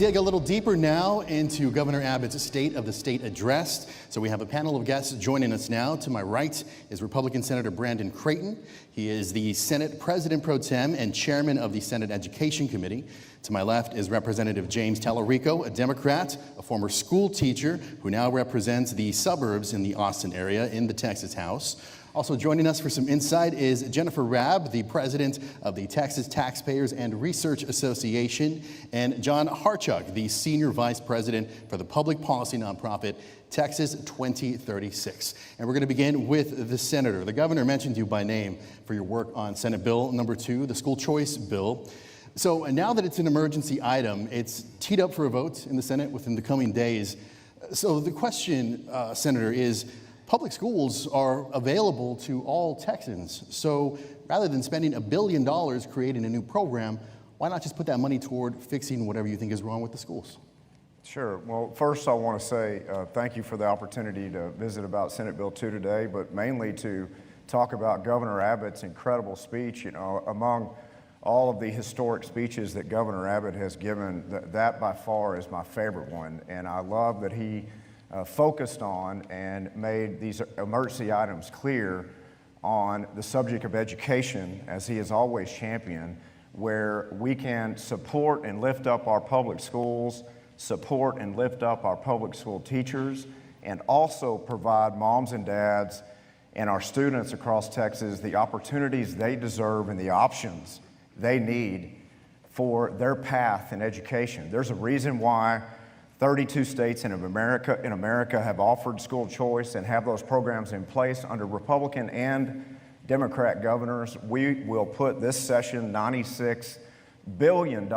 Dig a little deeper now into Governor Abbott's State of the State address. So we have a panel of guests joining us now. To my right is Republican Senator Brandon Creighton. He is the Senate President Pro Tem and Chairman of the Senate Education Committee. To my left is Representative James Tallarico, a Democrat, a former school teacher who now represents the suburbs in the Austin area in the Texas House. Also joining us for some insight is Jennifer Rabb, the president of the Texas Taxpayers and Research Association, and John Harchuk, the senior vice president for the public policy nonprofit Texas 2036. And we're going to begin with the senator. The governor mentioned you by name for your work on Senate Bill number 2, the school choice bill. So now that it's an emergency item, it's teed up for a vote in the Senate within the coming days. So the question, Senator, is public schools are available to all Texans. So rather than spending $1 billion creating a new program, why not just put that money toward fixing whatever you think is wrong with the schools? Sure. Well, first I want to say thank you for the opportunity to visit about Senate Bill 2 today, but mainly to talk about Governor Abbott's incredible speech. You know, among all of the historic speeches that Governor Abbott has given, that by far is my favorite one. And I love that he focused on and made these emergency items clear on the subject of education, as he has always championed, where we can support and lift up our public schools, support and lift up our public school teachers, and also provide moms and dads and our students across Texas the opportunities they deserve and the options they need for their path in education. There's a reason why 32 states in America have offered school choice and have those programs in place under Republican and Democrat governors. We will put this session $96 billion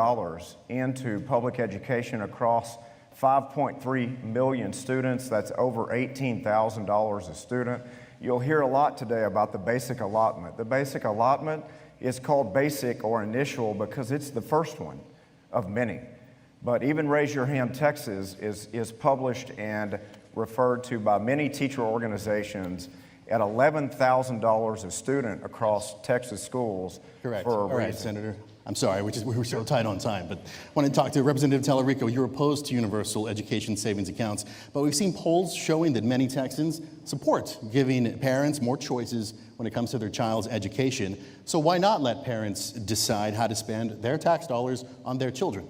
into public education across 5.3 million students. That's over $18,000 a student. You'll hear a lot today about the basic allotment. The basic allotment is called basic or initial because it's the first one of many. But even Raise Your Hand Texas is published and referred to by many teacher organizations at $11,000 a student across Texas schools. Correct. For a All right, reason. Senator. I'm sorry, we were so tight on time, but I want to talk to Representative Tallarico. You're opposed to universal education savings accounts, but we've seen polls showing that many Texans support giving parents more choices when it comes to their child's education. So why not let parents decide how to spend their tax dollars on their children?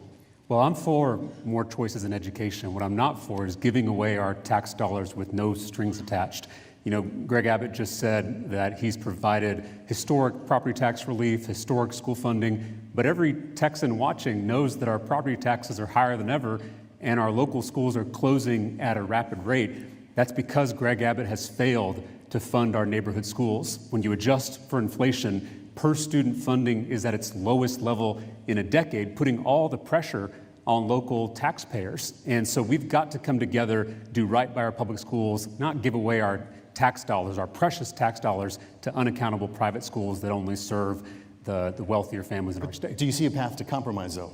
Well, I'm for more choices in education. What I'm not for is giving away our tax dollars with no strings attached. You know, Greg Abbott just said that he's provided historic property tax relief, historic school funding, but every Texan watching knows that our property taxes are higher than ever and our local schools are closing at a rapid rate. That's because Greg Abbott has failed to fund our neighborhood schools. When you adjust for inflation, per student funding is at its lowest level in a decade, putting all the pressure on local taxpayers. And so we've got to come together, do right by our public schools, not give away our tax dollars, our precious tax dollars, to unaccountable private schools that only serve the wealthier families in our state. Do you see a path to compromise, though?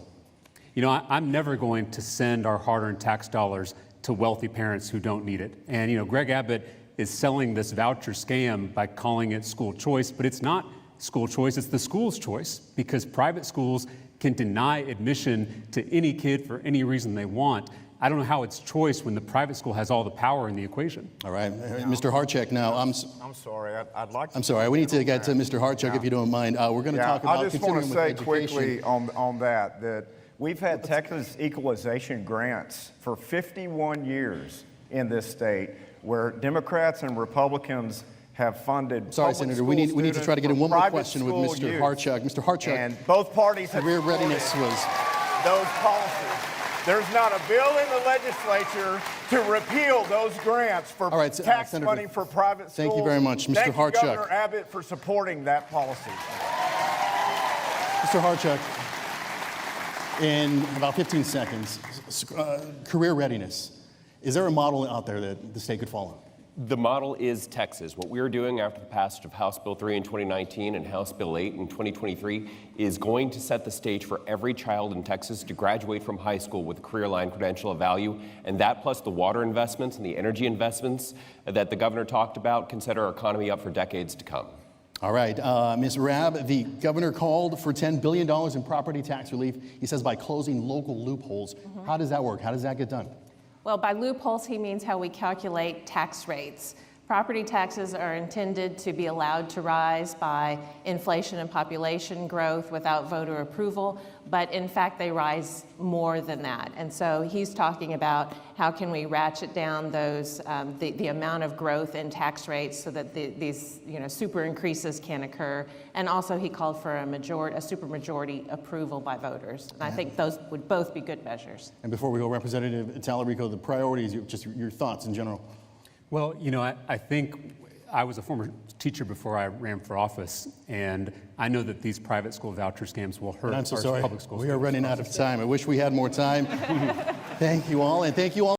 You know, I'm never going to send our hard-earned tax dollars to wealthy parents who don't need it. And, you know, Greg Abbott is selling this voucher scam by calling it school choice, but it's not school choice, it's the school's choice, because private schools can deny admission to any kid for any reason they want. I don't know how it's choice when the private school has all the power in the equation. All right, Mr. Harchuk now. I'm sorry, I'd like to. I'm sorry, we need to get to Mr. Harchuk if you don't mind. We're going to talk about continuing with education. I just want to say quickly on that we've had Texas equalization grants for 51 years in this state, where Democrats and Republicans have funded. Sorry, Senator, we need to try to get in one more question with Mr. Harchuk. Mr. Harchuk, and both parties have career readiness was those policies. There's not a bill in the legislature to repeal those grants for tax Senator, money for private schools. Thank you very much, Mr. Harchuk. Thank you, Governor Abbott, for supporting that policy. Mr. Harchuk, in about 15 seconds, career readiness. Is there a model out there that the state could follow? The model is Texas. What we are doing after the passage of House Bill 3 in 2019 and House Bill 8 in 2023 is going to set the stage for every child in Texas to graduate from high school with a career line credential of value. And that, plus the water investments and the energy investments that the governor talked about, can set our economy up for decades to come. All right, Ms. Rabb, the governor called for $10 billion in property tax relief. He says by closing local loopholes. How does that work? How does that get done? Well, by loopholes, he means how we calculate tax rates. Property taxes are intended to be allowed to rise by inflation and population growth without voter approval, but in fact they rise more than that. And so he's talking about how can we ratchet down those the amount of growth in tax rates so that these super increases can occur. And also he called for a supermajority approval by voters. And I think those would both be good measures. And before we go, Representative Talarico, the priorities, just your thoughts in general. Well, I think I was a former teacher before I ran for office, and I know that these private school voucher scams will hurt I'm so our sorry. public schools. We are running out of time. I wish we had more time. Thank you all, and thank you all.